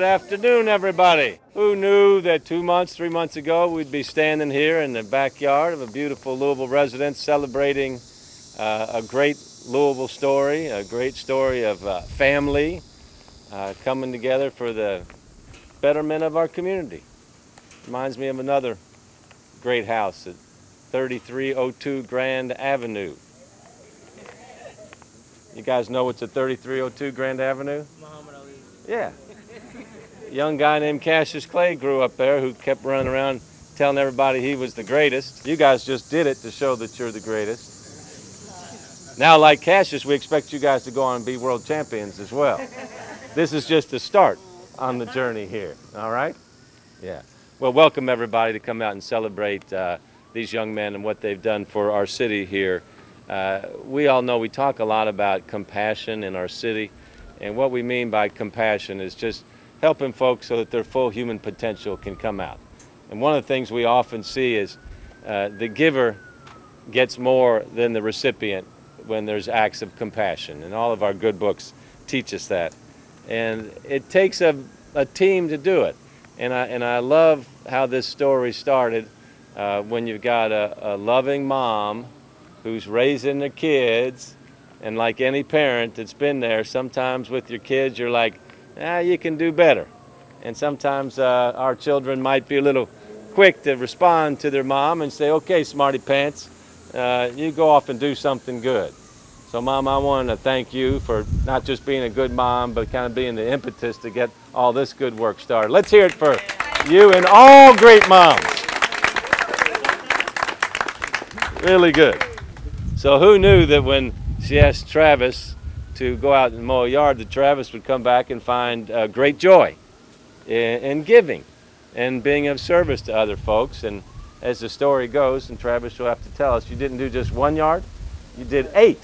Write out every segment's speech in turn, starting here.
Good afternoon, everybody. Who knew that 2 months, 3 months ago, we'd be standing here in the backyard of a beautiful Louisville residence celebrating a great Louisville story, a great story of family coming together for the betterment of our community. Reminds me of another great house at 3302 Grand Avenue. You guys know what's at 3302 Grand Avenue? Yeah. A young guy named Cassius Clay grew up there who kept running around telling everybody he was the greatest. You guys just did it to show that you're the greatest. Now, like Cassius, we expect you guys to go on and be world champions as well. This is just a start on the journey here, all right? Yeah. Well, welcome everybody to come out and celebrate these young men and what they've done for our city here. We all know we talk a lot about compassion in our city, and what we mean by compassion is just helping folks so that their full human potential can come out. And one of the things we often see is the giver gets more than the recipient when there's acts of compassion, and all of our good books teach us that. And it takes a team to do it. And I love how this story started when you've got a loving mom who's raising their kids, and like any parent that's been there, sometimes with your kids you're like, you can do better. And sometimes our children might be a little quick to respond to their mom and say, okay, smarty pants, you go off and do something good. So Mom, I want to thank you for not just being a good mom, but kind of being the impetus to get all this good work started. Let's hear it for you and all great moms. Really good. So who knew that when she asked Travis to go out and mow a yard, that Travis would come back and find great joy in giving and being of service to other folks. And as the story goes, and Travis will have to tell us, you didn't do just 1 yard, you did 8.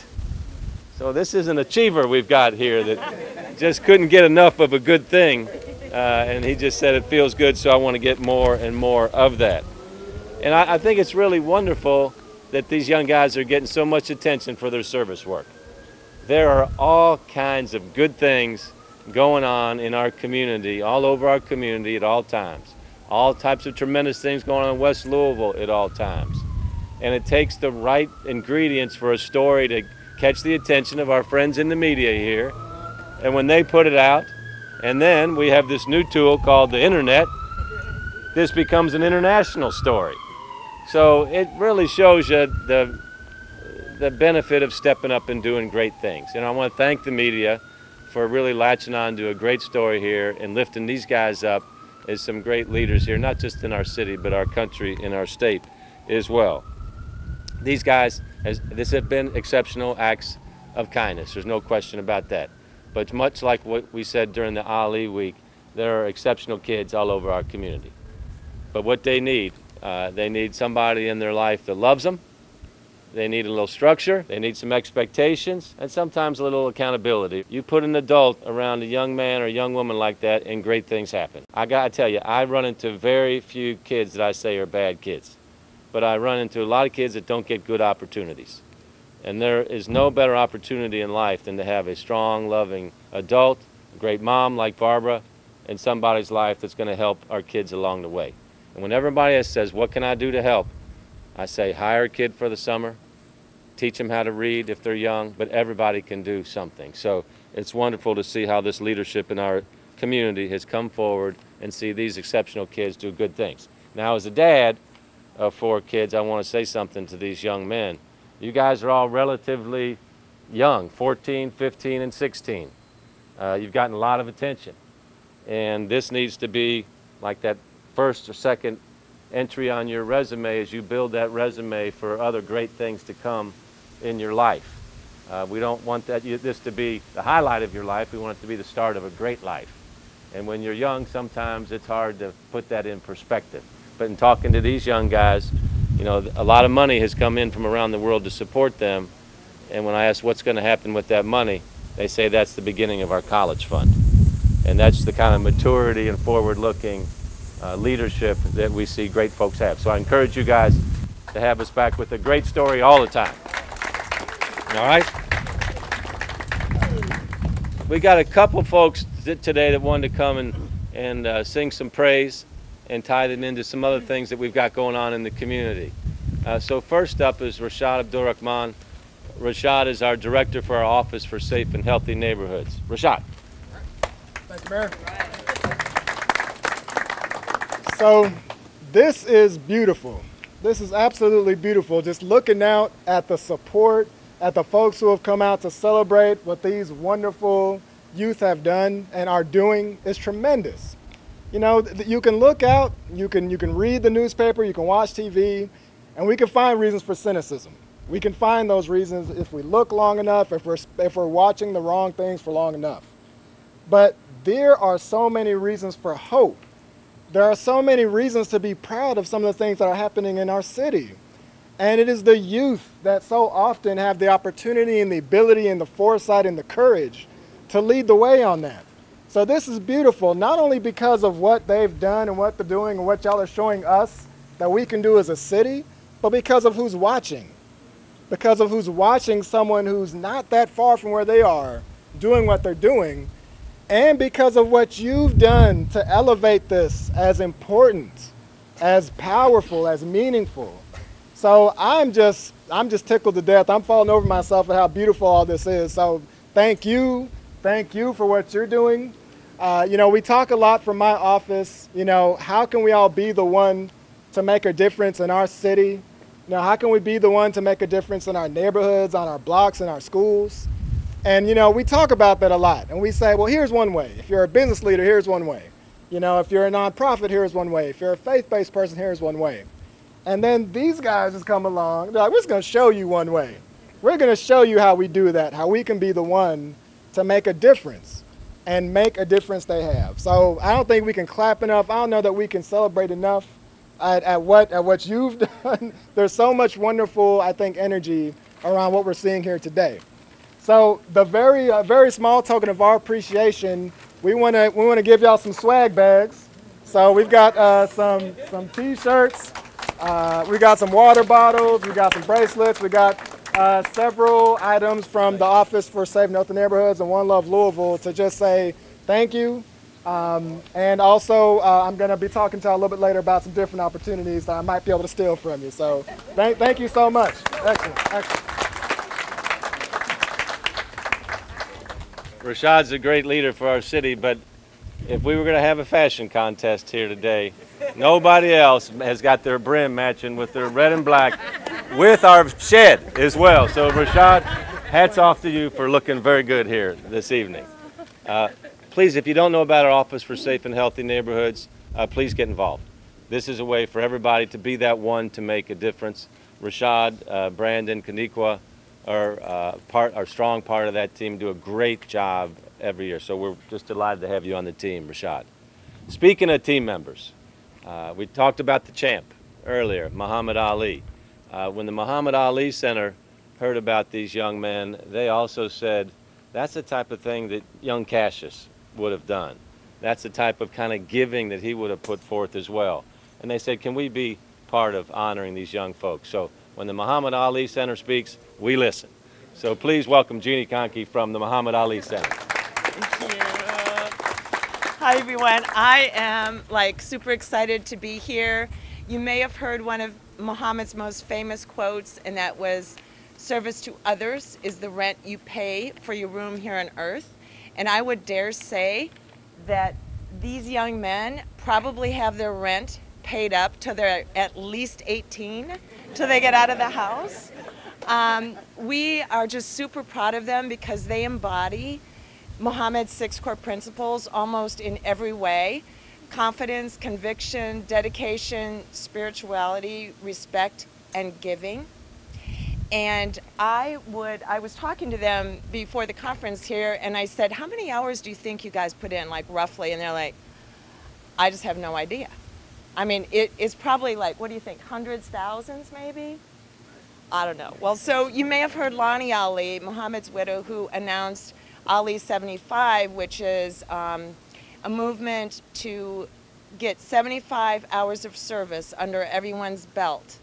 So this is an achiever we've got here that just couldn't get enough of a good thing. And he just said it feels good, so I want to get more and more of that. And I think it's really wonderful that these young guys are getting so much attention for their service work. There are all kinds of good things going on in our community, all over our community at all times. All types of tremendous things going on in West Louisville at all times. And it takes the right ingredients for a story to catch the attention of our friends in the media here. And when they put it out, and then we have this new tool called the internet, this becomes an international story. So it really shows you the benefit of stepping up and doing great things. And I want to thank the media for really latching on to a great story here and lifting these guys up as some great leaders here, not just in our city, but our country and our state as well. These guys, this have been exceptional acts of kindness. There's no question about that. But much like what we said during the Ali week, there are exceptional kids all over our community. But what they need somebody in their life that loves them. They need a little structure. They need some expectations, and sometimes a little accountability. You put an adult around a young man or a young woman like that, and great things happen. I gotta tell you, I run into very few kids that I say are bad kids, but I run into a lot of kids that don't get good opportunities. And there is no better opportunity in life than to have a strong, loving adult, a great mom like Barbara, in somebody's life that's going to help our kids along the way. And when everybody else says, what can I do to help? I say, hire a kid for the summer, teach them how to read if they're young, but everybody can do something. So it's wonderful to see how this leadership in our community has come forward and see these exceptional kids do good things. Now, as a dad of 4 kids, I want to say something to these young men. You guys are all relatively young, 14, 15, and 16. You've gotten a lot of attention. And this needs to be like that first or second entry on your resume as you build that resume for other great things to come in your life. We don't want this to be the highlight of your life. We want it to be the start of a great life. And when you're young, sometimes it's hard to put that in perspective. But in talking to these young guys, you know, a lot of money has come in from around the world to support them. And when I ask what's going to happen with that money, they say that's the beginning of our college fund. And that's the kind of maturity and forward-looking leadership that we see great folks have. So I encourage you guys to have us back with a great story all the time. All right? We got a couple folks today that wanted to come and sing some praise and tie them into some other things that we've got going on in the community. So first up is Rashad Abdurrahman. Rashad is our director for our Office for Safe and Healthy Neighborhoods. Rashad. Thank you, Mayor. So this is beautiful. This is absolutely beautiful. Just looking out at the support, at the folks who have come out to celebrate what these wonderful youth have done and are doing is tremendous. You know, you can look out, you can read the newspaper, you can watch TV, and we can find reasons for cynicism. We can find those reasons if we look long enough, if we're watching the wrong things for long enough. But there are so many reasons for hope. There are so many reasons to be proud of some of the things that are happening in our city. And it is the youth that so often have the opportunity and the ability and the foresight and the courage to lead the way on that. So this is beautiful, not only because of what they've done and what they're doing and what y'all are showing us that we can do as a city, but because of who's watching. Because of who's watching someone who's not that far from where they are doing what they're doing, and because of what you've done to elevate this as important, as powerful, as meaningful. So I'm just tickled to death. I'm falling over myself at how beautiful all this is. So thank you for what you're doing. You know, we talk a lot from my office, you know, how can we all be the one to make a difference in our city? You know, how can we be the one to make a difference in our neighborhoods, on our blocks, in our schools? And, you know, we talk about that a lot. And we say, well, here's one way. If you're a business leader, here's one way. You know, if you're a nonprofit, here's one way. If you're a faith-based person, here's one way. And then these guys just come along. They're like, we're just going to show you one way. We're going to show you how we do that, how we can be the one to make a difference and make a difference they have. So I don't think we can clap enough. I don't know that we can celebrate enough at what you've done. There's so much wonderful, I think, energy around what we're seeing here today. So the very small token of our appreciation, we want to give y'all some swag bags. So we've got some T-shirts, we got some water bottles, we got some bracelets, we got several items from the Office for Safe and Healthy Neighborhoods and One Love Louisville to just say thank you. And also, I'm going to be talking to you a little bit later about some different opportunities that I might be able to steal from you. So thank you so much. Excellent, excellent. Rashad's a great leader for our city, but if we were going to have a fashion contest here today, nobody else has got their brim matching with their red and black with our shed as well. So Rashad, hats off to you for looking very good here this evening. Please, if you don't know about our Office for Safe and Healthy Neighborhoods, please get involved. This is a way for everybody to be that one to make a difference. Rashad, Brandon, Kaniqua are strong part of that team, do a great job every year. So we're just delighted to have you on the team, Rashad. Speaking of team members, we talked about the champ earlier, Muhammad Ali. When the Muhammad Ali Center heard about these young men, they also said, that's the type of thing that young Cassius would have done. That's the type of kind of giving that he would have put forth as well. And they said, can we be part of honoring these young folks? So when the Muhammad Ali Center speaks, we listen. So please welcome Jeannie Conkey from the Muhammad Ali Center. Thank you. Hi, everyone. I am super excited to be here. You may have heard one of Muhammad's most famous quotes, and that was, service to others is the rent you pay for your room here on earth. And I would dare say that these young men probably have their rent paid up till they're at least 18, till they get out of the house. We are just super proud of them because they embody Muhammad's 6 core principles almost in every way: confidence, conviction, dedication, spirituality, respect, and giving. And I was talking to them before the conference here, and I said, how many hours do you think you guys put in, roughly? And they're like, I just have no idea. I mean, it's probably what do you think, hundreds, thousands maybe? I don't know. Well, so you may have heard Lonnie Ali, Muhammad's widow, who announced Ali 75, which is a movement to get 75 hours of service under everyone's belt.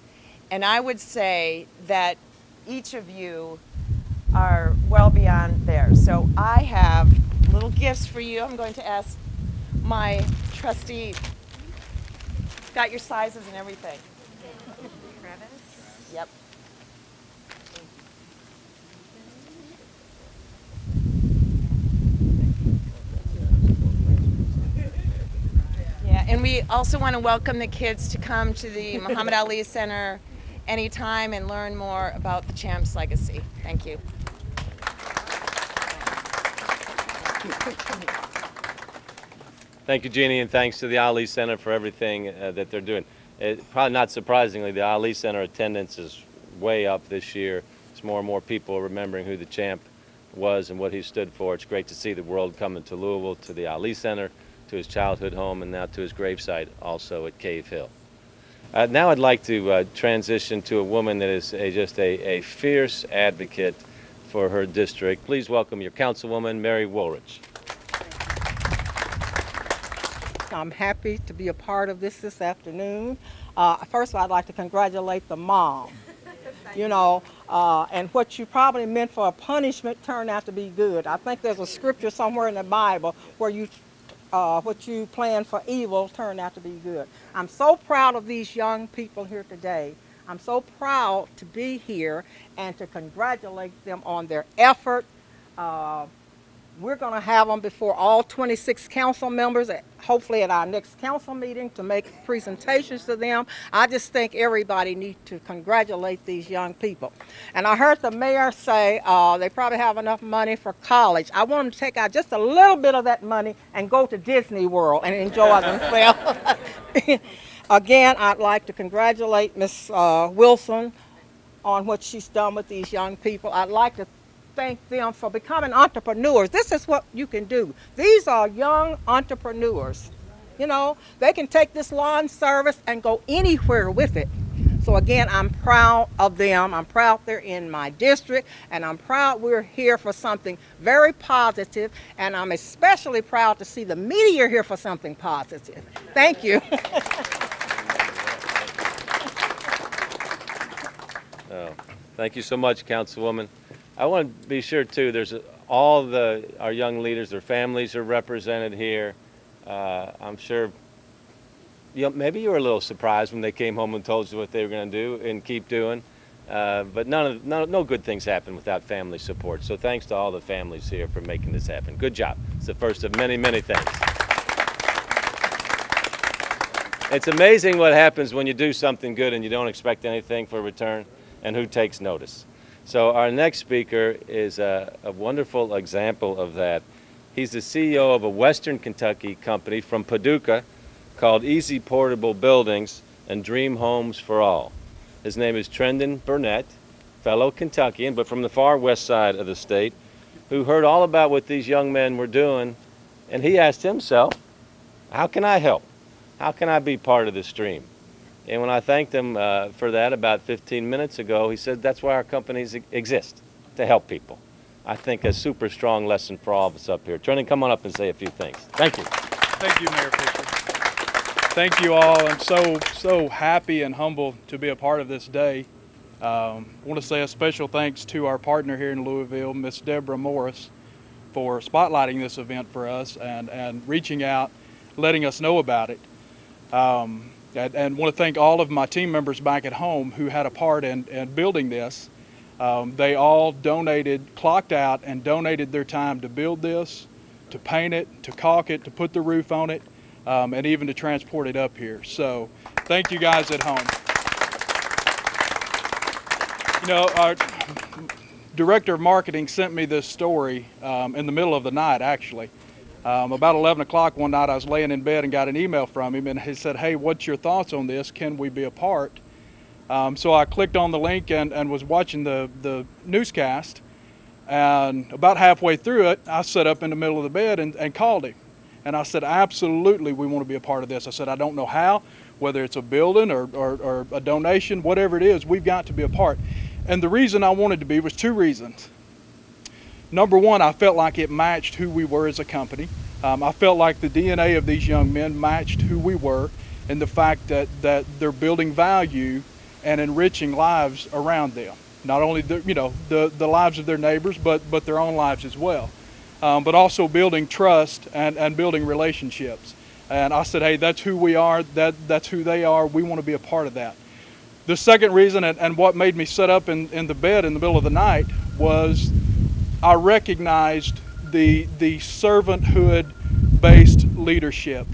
And I would say that each of you are well beyond there. So I have little gifts for you. I'm going to ask my trusty, got your sizes and everything. Travis? Yep. Yeah, and we also want to welcome the kids to come to the Muhammad Ali Center anytime and learn more about the champ's legacy. Thank you. Thank you, Jeannie, and thanks to the Ali Center for everything that they're doing. Probably not surprisingly, the Ali Center attendance is way up this year. It's more and more people remembering who the champ was and what he stood for. It's great to see the world coming to Louisville, to the Ali Center, to his childhood home, and now to his gravesite also at Cave Hill. Now I'd like to transition to a woman that is just a fierce advocate for her district. Please welcome your councilwoman, Mary Woolrich. I'm happy to be a part of this afternoon. First of all, I'd like to congratulate the mom. You know, and what you probably meant for a punishment turned out to be good. I think there's a scripture somewhere in the Bible where what you planned for evil turned out to be good. I'm so proud of these young people here today. I'm so proud to be here and to congratulate them on their effort. We're going to have them before all 26 council members, hopefully at our next council meeting, to make presentations to them. I just think everybody needs to congratulate these young people. And I heard the mayor say they probably have enough money for college. I want them to take out just a little bit of that money and go to Disney World and enjoy themselves. Again, I'd like to congratulate Ms. Wilson on what she's done with these young people. I'd like to thank them for becoming entrepreneurs. This is what you can do. These are young entrepreneurs. You know, they can take this lawn service and go anywhere with it. So again, I'm proud of them. I'm proud they're in my district, and I'm proud we're here for something very positive, and I'm especially proud to see the media here for something positive. Thank you. Oh, thank you so much, Councilwoman. I want to be sure too, there's all our young leaders, their families are represented here. I'm sure maybe you were a little surprised when they came home and told you what they were going to do and keep doing. But no good things happen without family support. So thanks to all the families here for making this happen. Good job. It's the first of many, many things. It's amazing what happens when you do something good and you don't expect anything for return, and who takes notice. So our next speaker is a wonderful example of that. He's the CEO of a Western Kentucky company from Paducah called Easy Portable Buildings and Dream Homes for All. His name is Trendon Burnett, fellow Kentuckian, but from the far west side of the state, who heard all about what these young men were doing, and he asked himself, how can I help? How can I be part of this dream? And when I thanked him for that about 15 minutes ago, he said that's why our companies exist, to help people. I think a super strong lesson for all of us up here. Trendon, come on up and say a few things. Thank you. Thank you, Mayor Fisher. Thank you all. I'm so happy and humbled to be a part of this day. I want to say a special thanks to our partner here in Louisville, Miss Deborah Morris, for spotlighting this event for us and reaching out, letting us know about it. And want to thank all of my team members back at home who had a part in building this. They all clocked out and donated their time to build this, to paint it, to caulk it, to put the roof on it, and even to transport it up here. So thank you guys at home. You know, our director of marketing sent me this story in the middle of the night, actually. About 11 o'clock one night, I was laying in bed and got an email from him, and he said, hey, what's your thoughts on this? Can we be a part? So I clicked on the link and was watching the newscast, and about halfway through it, I sat up in the middle of the bed and called him. And I said, absolutely, we want to be a part of this. I said, I don't know how, whether it's a building or a donation, whatever it is, we've got to be a part. And the reason I wanted to be was two reasons. Number one, I felt like it matched who we were as a company. I felt like the DNA of these young men matched who we were, and the fact that they're building value and enriching lives around them. Not only the lives of their neighbors, but their own lives as well. But also building trust and building relationships. And I said, hey, that's who we are, that's who they are, we want to be a part of that. The second reason, and what made me sit up in the bed in the middle of the night, was I recognized the servanthood-based leadership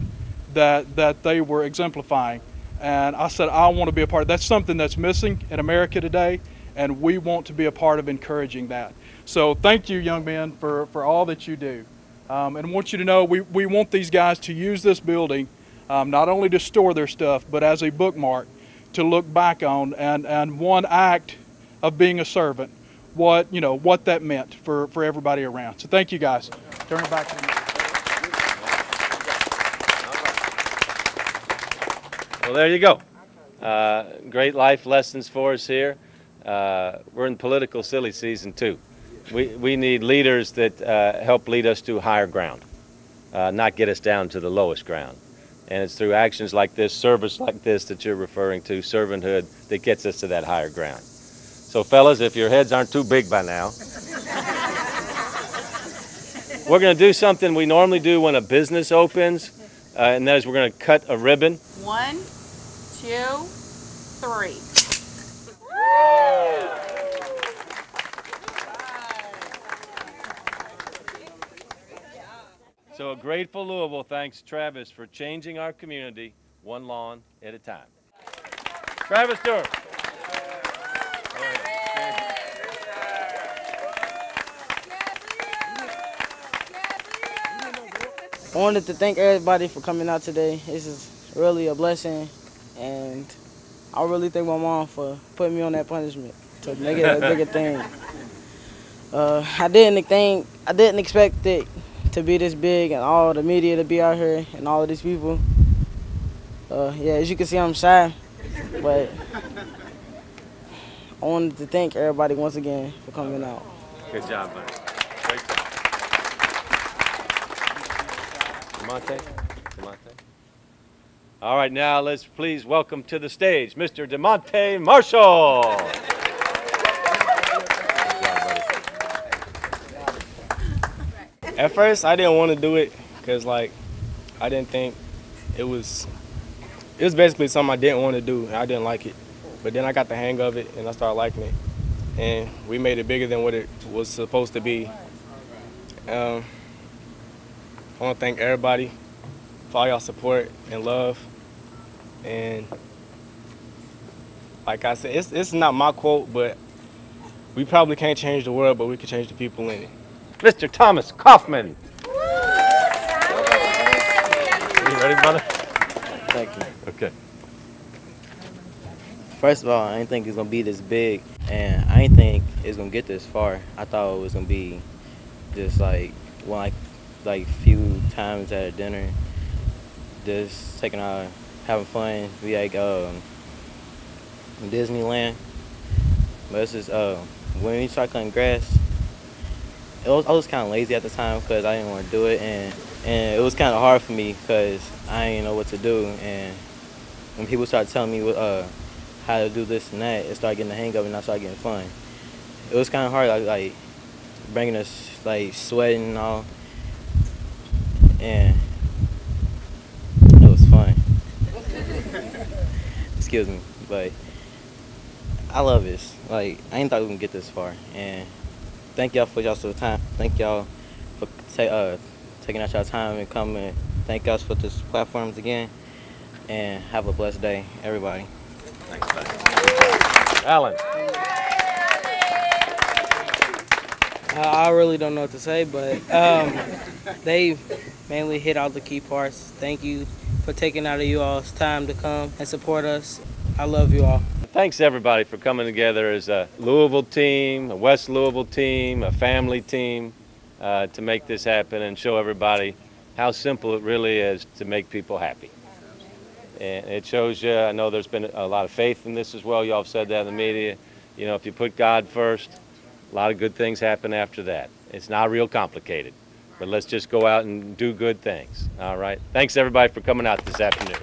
that they were exemplifying. And I said, I want to be a part of that. That's something that's missing in America today, and we want to be a part of encouraging that. So thank you, young men, for all that you do. And I want you to know we want these guys to use this building not only to store their stuff, but as a bookmark to look back on, and one act of being a servant, what that meant for everybody around. So thank you, guys. Turn it back to you. Well, there you go. Great life lessons for us here. We're in political silly season too. We need leaders that help lead us to higher ground, not get us down to the lowest ground. And it's through actions like this, service like this that you're referring to, servanthood, that gets us to that higher ground. So fellas, if your heads aren't too big by now, we're going to do something we normally do when a business opens, and that is we're going to cut a ribbon. 1, 2, 3. So a grateful Louisville thanks Travis for changing our community one lawn at a time. Travis Durham. I wanted to thank everybody for coming out today. This is really a blessing, and I really thank my mom for putting me on that punishment to make it a bigger thing. I didn't expect it to be this big and all the media to be out here and all of these people. Yeah, as you can see, I'm shy, but I wanted to thank everybody once again for coming out. Good job, buddy. Great job. Demonte? All right, now let's please welcome to the stage Mr. Demonte Marshall. At first, I didn't want to do it because, like, I didn't think it was basically something I didn't want to do, and I didn't like it. But then I got the hang of it, and I started liking it. And we made it bigger than what it was supposed to be. I want to thank everybody for all y'all support and love. And like I said, it's not my quote, but we probably can't change the world, but we can change the people in it. Mr. Thomas Kaufman. You ready, brother? Thank you. Okay. First of all, I didn't think it was gonna be this big, and I didn't think it was gonna get this far. I thought it was gonna be just like few times at a dinner, just taking out, having fun. We like in Disneyland, but it's just when we started cutting grass, I was kind of lazy at the time because I didn't want to do it, and it was kind of hard for me because I didn't know what to do. And when people started telling me how to do this and that, it started getting the hang of it, and I started getting fun. It was kind of hard, like bringing us like sweating and all, and it was fun. Excuse me, but I love this. Like, I didn't thought we were gonna get this far, and thank y'all for y'all's time. Thank y'all for taking out y'all time and coming. Thank us for this platforms again, and have a blessed day, everybody. Thanks, buddy. Alan. I really don't know what to say, but they mainly hit all the key parts. Thank you for taking out of you all's time to come and support us. I love you all. Thanks everybody for coming together as a Louisville team, a West Louisville team, a family team to make this happen and show everybody how simple it really is to make people happy. And it shows you, I know there's been a lot of faith in this as well. Y'all have said that in the media. You know, if you put God first, a lot of good things happen after that. It's not real complicated, but let's just go out and do good things. All right. Thanks everybody for coming out this afternoon.